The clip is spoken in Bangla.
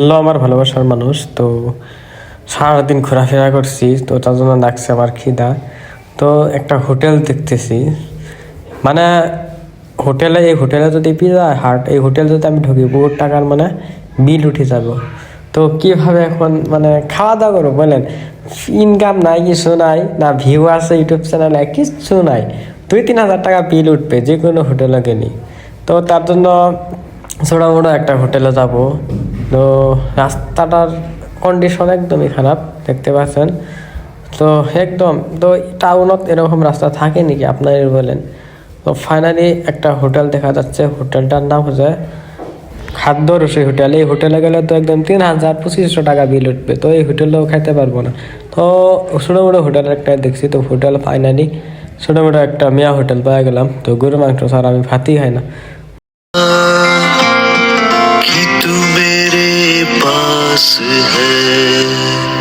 হ্যালো আমার ভালোবাসার মানুষ। তো সারাদিন ঘোরাফেরা করছি, তো তার জন্য লাগছে আমার খিদা। তো একটা হোটেল দেখতেছি, মানে এই হোটেলে যদি পিজা হাট, এই হোটেল যদি আমি ঢুকি বহুত টাকার মানে বিল উঠে যাব। তো কিভাবে এখন মানে খাওয়া দাওয়া করবো বলেন? ইনকাম নাই, কিছু নাই, না ভিউ আছে ইউটিউব চ্যানেলে, কিচ্ছু নাই। 2-3 হাজার টাকা বিল উঠবে যে কোনো হোটেলে গেলে। তো তার জন্য ছোটো মোটো একটা হোটেলে যাব। তো রাস্তাটার কন্ডিশন একদমই খারাপ, দেখতে পাচ্ছেন তো। একদম তো টাউনত এরকম রাস্তা থাকে নাকি আপনার বলেন? তো ফাইনালি একটা হোটেল দেখা যাচ্ছে, হোটেলটার নাম হচ্ছে খাদ্য রসি হোটেল। এই হোটেলে গেলে তো একদম 3,000-2,500 টাকা বিল উঠবে, তো এই হোটেলেও খাইতে পারবো না। তো ছোটো মোটো হোটেল একটা দেখছি, তো হোটেল ফাইনালি ছোটো মোটো একটা মিয়া হোটেল পাওয়া গেলাম। তো গরু মাংস স্যার আমি ভাতই খাই না। कि तू मेरे पास है।